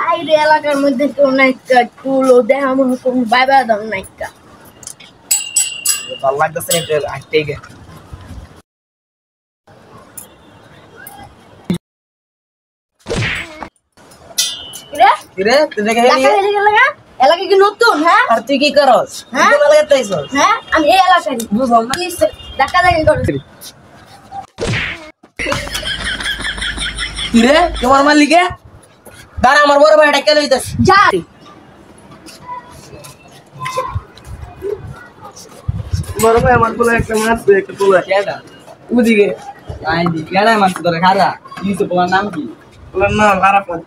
আইরে এলাকার মধ্যে কেউ নাইকা টুলো দেখা মনে কোন বাইবা দাম নাইকা ভালো লাগতেছে না এটা আইতে গে কিরে তুই দেখে লাগা এলাকা কি নতুন হ্যাঁ আর তুই কি করছ কোন এলাকাতে আইছস হ্যাঁ আমি এই এলাকারই বুঝলাম না ধাক্কা লাগি করছ কিরে তোমার মালিকে দাঁড়া আমার বড় ভাই ডাকে লইতাছ যা বড় ভাই আমার বলে একটা মারছে একটা পোলা কেডা ওদিকে আই দি কেডা মারছে তোরে খারা নিচে পোলার নাম কি পোলার নাম আরাফাত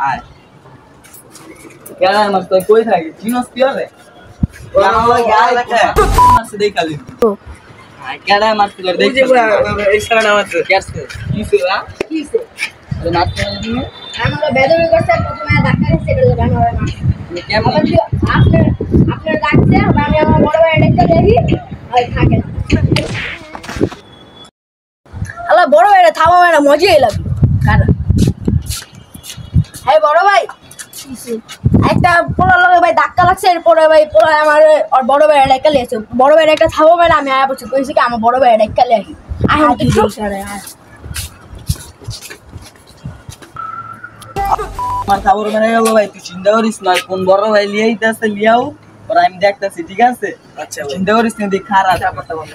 আয় কেডা মারছে তুই কই থাকি চিনস কি হবে ওরা আমার গায় লাগে মারছে দেখালি আয় কেডা মারছে তোরে দেখ এই সারা নাম আছে কেসে কিছে না কিছে আরে মারছে তুমি আমরা বেদবি করতে প্রথমে ধাক্কা দিতে গেল গান হবে না কেমন আপনি ডাকছে আমি আমার বড় ভাই ডাকতে দেখি আর থাকে না আলা বড় ভাইরা থামা না মজাই লাগে কারণ এই বড় ভাই একটা পোলা লগে ভাই ধাক্কা লাগছে এরপরে ভাই পোলা আমার আর বড় ভাই ডাক্কা লিয়েছে বড় ভাই একটা থামো ভাই আমি আয়া বলছি কইছি কি আমার বড় ভাই ডাক্কা লিয়ে আই হাতে ইশারা আমার খবর মানে গেল ভাই তুই চিন্তা করিস না কোন বড় ভাই লিয়াইতাছে লিয়াও আর আমি দেখতাছি ঠিক আছে আচ্ছা চিন্তা করিস না দেখ খারাপ কথা বল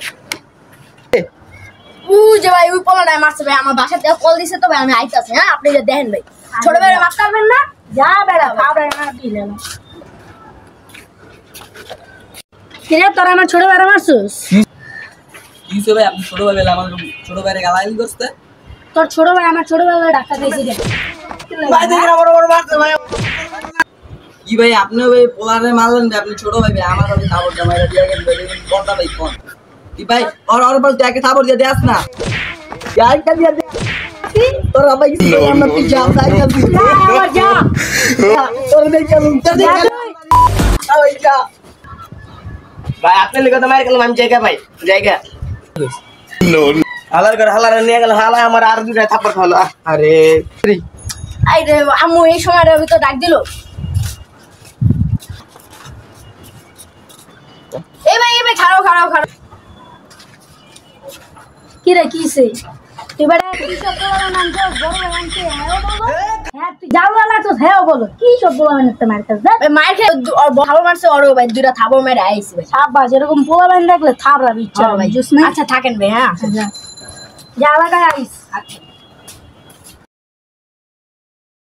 যে ভাই ওই পোলাটা মারছে ভাই আমার বাসাতে কল দিছে তো ভাই আমি আইতাছি হ্যাঁ আপনি যে দেখেন ভাই ছোট ভাইরা মারতে পারবেন না যা বেড়া খাবড়া না দিলে না কিরে তোরা আমার ছোট ভাইরা মারছস কি সে ভাই আপনি ছোট ভাই বলে আমার ছোট ভাইরে গালাগালি করতে তোর ছোট ভাই আমার ছোট ভাই ধাক্কা দিয়েছে দেখ ভাই দেখেন আমার বড় মারছে ভাই কি ভাই আপনিও ভাই পোলারে মারলেন ভাই আপনি ছোট ভাই আমার কাছে খবর জমাইরা দিয়া গেল ভাই কথা ভাই কোন কি ভাই আর বল তুই আগে খবর দিয়ে দেস না যাই কা দিয়া দে তোর ভাই কি আমরা তুই যা যাই কা তুই যা তোর দেখ কেমন তোর দেখ ভাই যা ভাই আপনি লিখে তো মার গেলাম আমি জায়গা ভাই জায়গা নো হালার নিয়ে গেল হালা আমার আর দুটা থাপ্পড় খাওয়ালো আরে আই রে আম্মু এই সময়টার ভিতর ডাক দিল এই ভাই খাড়াও কি রে কিছে তুই বড় কি সব বলার নাম তো বড় নামছে হ্যাঁ বলো হ্যাঁ তুই যাওয়া লাগছস হ্যাঁ বলো কি সব বলার নাম তোমার কাছে মার খেয়ে আর ভালো মারছে ওর ভাই দুইটা থাবো মেরে আইছে ভাই সাবাস এরকম পোলা বান দেখলে থাবরা ইচ্ছা ভাই আচ্ছা থাকেন ভাই হ্যাঁ যা লাগা আইস